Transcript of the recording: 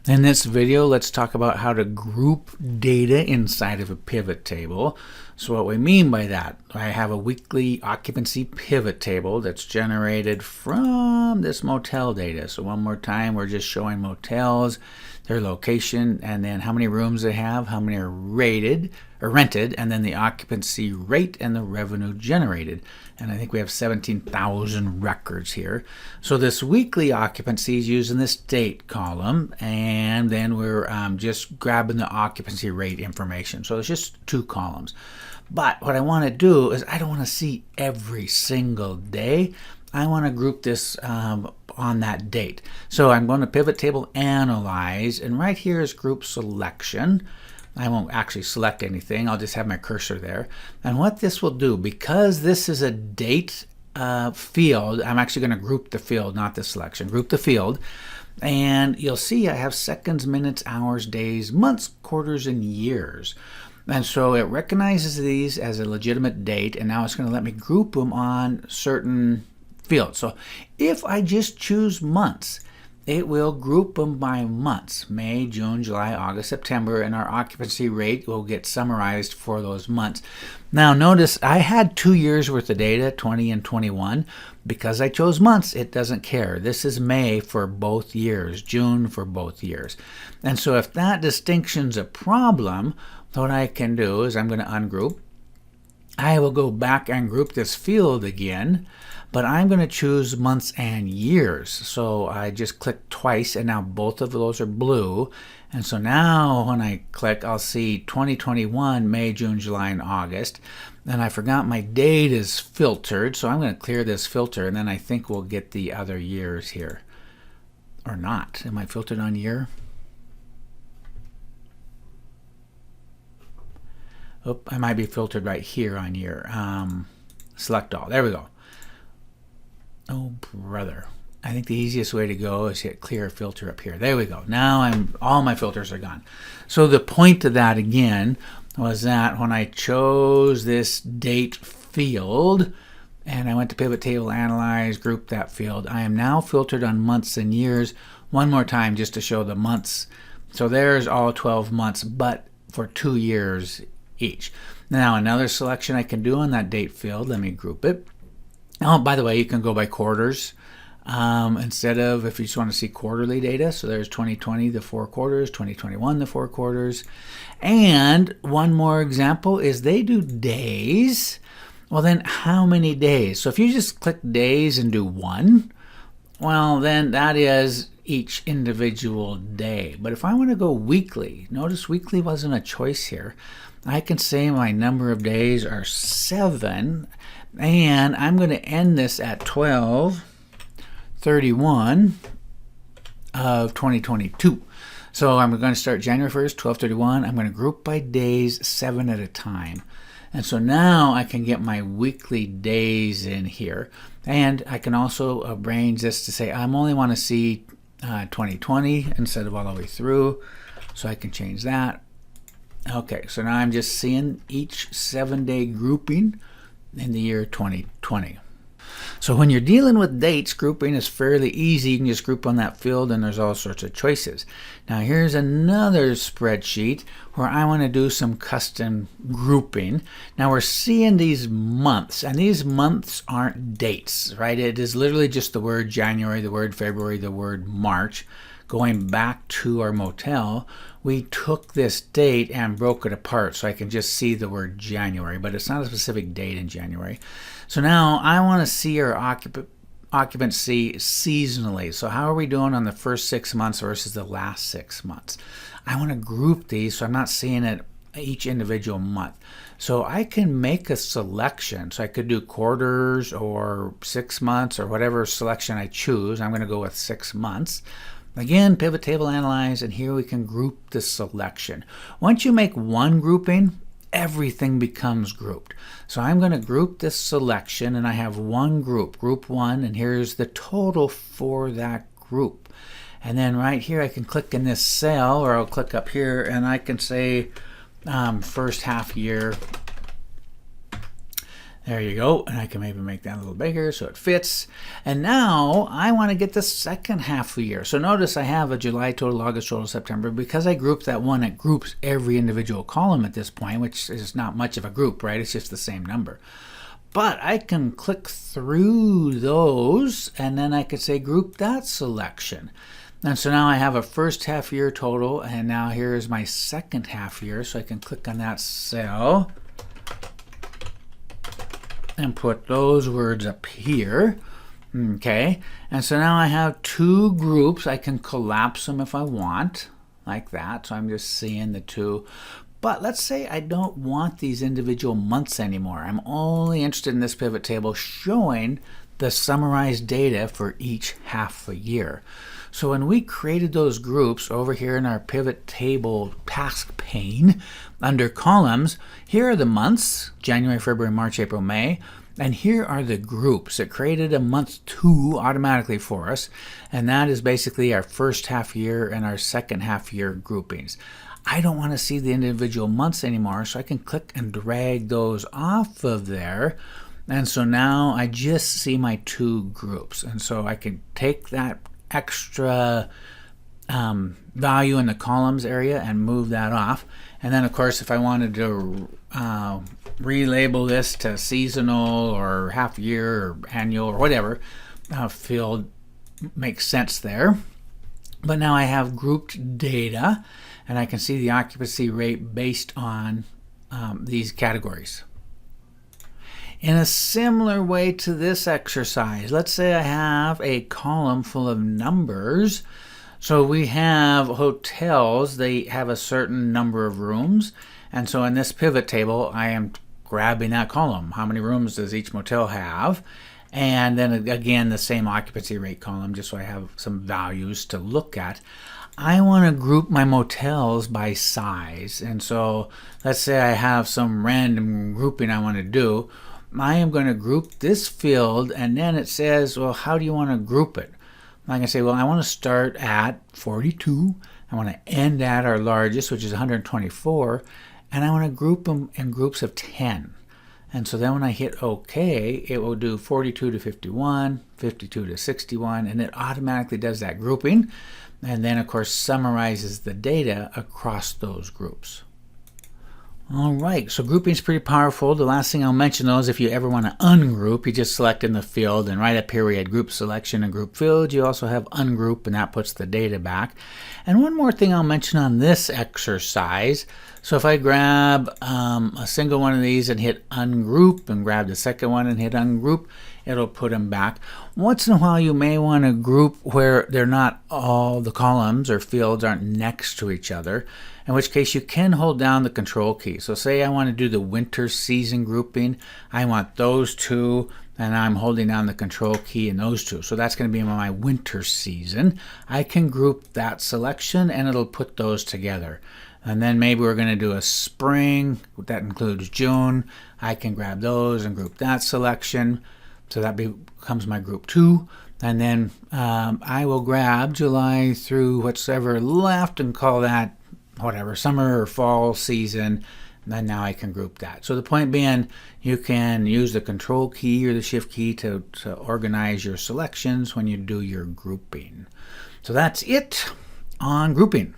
In this video, let's talk about how to group data inside of a pivot table. So what we mean by that, I have a weekly occupancy pivot table that's generated from this motel data. So one more time, we're just showing motels, their location, and then how many rooms they have, how many are rated or rented, and then the occupancy rate and the revenue generated. And I think we have 17,000 records here. So this weekly occupancy is using this date column, and then we're just grabbing the occupancy rate information. So it's just two columns. But what I want to do is I don't want to see every single day. I want to group this on that date. So I'm going to pivot table analyze, and right here is group selection. I won't actually select anything. I'll just have my cursor there. And what this will do, because this is a date field, I'm actually going to group the field, not the selection. Group the field. And you'll see I have seconds, minutes, hours, days, months, quarters, and years. And so it recognizes these as a legitimate date, and now it's going to let me group them on certain fields. So if I just choose months, it will group them by months: May, June, July, August, September, and our occupancy rate will get summarized for those months. Now notice I had 2 years worth of data, 20 and 21. Because I chose months, it doesn't care. This is May for both years, June for both years. And so if that distinction's a problem, what I can do is I'm going to ungroup. I will go back and group this field again, but I'm going to choose months and years. So I just click twice, and now both of those are blue. And so now when I click, I'll see 2021, May, June, July, and August. And I forgot my date is filtered, so I'm going to clear this filter, and then I think we'll get the other years here. Or not. Am I filtered on year? Oh, I might be filtered right here on year. Select all. There we go. Oh, brother. I think the easiest way to go is hit clear filter up here. There we go. Now all my filters are gone. So the point of that again was that when I chose this date field and I went to pivot table analyze, group that field, I am now filtered on months and years. One more time just to show the months. So there's all 12 months, but for 2 years each. Now another selection I can do on that date field, let me group it. Oh, by the way, you can go by quarters instead of, if you just want to see quarterly data. So there's 2020, the 4 quarters, 2021, the 4 quarters. And one more example is they do days. Well, then how many days? So if you just click days and do 1, well, then that is each individual day. But if I want to go weekly, notice weekly wasn't a choice here. I can say my number of days are 7, and I'm going to end this at 12/31 of 2022. So I'm going to start January 1st, 12/31. I'm going to group by days 7 at a time. And so now I can get my weekly days in here. And I can also arrange this to say I only want to see 2020 instead of all the way through. So I can change that. Okay, so now I'm just seeing each 7-day grouping in the year 2020. So when you're dealing with dates, grouping is fairly easy. You can just group on that field, and there's all sorts of choices. Now here's another spreadsheet where I want to do some custom grouping. Now we're seeing these months, and these months aren't dates, right? It is literally just the word January, the word February, the word March. Going back to our motel, we took this date and broke it apart so I can just see the word January, but it's not a specific date in January. So now I want to see our occupancy seasonally. So how are we doing on the first 6 months versus the last 6 months? I want to group these so I'm not seeing it each individual month. So I can make a selection. So I could do quarters or 6 months or whatever selection I choose. I'm going to go with 6 months. Again, pivot table analyze, and here we can group the selection. Once you make one grouping, everything becomes grouped. So I'm going to group this selection, and I have one group, group 1, and here's the total for that group. And then right here I can click in this cell, or I'll click up here, and I can say first half year. There you go. And I can maybe make that a little bigger so it fits. And now I want to get the second half of the year. So notice I have a July total, August total, September. Because I grouped that one, it groups every individual column at this point, which is not much of a group, right? It's just the same number. But I can click through those, and then I could say group that selection. And so now I have a first half year total, and now here is my second half year. So I can click on that cell and put those words up here. Okay, and so now I have two groups. I can collapse them if I want, like that. So I'm just seeing the two. But let's say I don't want these individual months anymore. I'm only interested in this pivot table showing the summarized data for each half a year. So when we created those groups over here in our pivot table task pane under columns, here are the months, January, February, March, April, May. And here are the groups. It created a month 2 automatically for us. And that is basically our first half year and our second half year groupings. I don't want to see the individual months anymore, so I can click and drag those off of there. And so now I just see my two groups. And so I can take that extra value in the columns area and move that off. And then, of course, if I wanted to relabel this to seasonal or half year or annual or whatever field makes sense there. But now I have grouped data, and I can see the occupancy rate based on these categories. In a similar way to this exercise, let's say I have a column full of numbers. So we have hotels, they have a certain number of rooms. And so in this pivot table, I am grabbing that column. How many rooms does each motel have? And then again, the same occupancy rate column, just so I have some values to look at. I want to group my motels by size. And so let's say I have some random grouping I want to do. I am going to group this field, and then it says, well, how do you want to group it? I can say, well, I want to start at 42. I want to end at our largest, which is 124. And I want to group them in groups of 10. And so then when I hit OK, it will do 42 to 51, 52 to 61, and it automatically does that grouping. And then, of course, summarizes the data across those groups. All right, so grouping is pretty powerful. The last thing I'll mention, though, is if you ever want to ungroup, you just select in the field, and right up here we had group selection and group field. You also have ungroup, and that puts the data back. And one more thing I'll mention on this exercise. So if I grab a single one of these and hit ungroup, and grab the second one and hit ungroup, it'll put them back. Once in a while you may want to group where they're not all the columns or fields aren't next to each other, in which case you can hold down the control key. So say I want to do the winter season grouping. I want those two, and I'm holding down the control key in those two. So that's going to be my winter season. I can group that selection and it'll put those together. And then maybe we're going to do a spring. That includes June. I can grab those and group that selection. So that becomes my group 2. And then I will grab July through whatever left and call that whatever, summer or fall season. And then now I can group that. So the point being, you can use the control key or the shift key to organize your selections when you do your grouping. So that's it on grouping.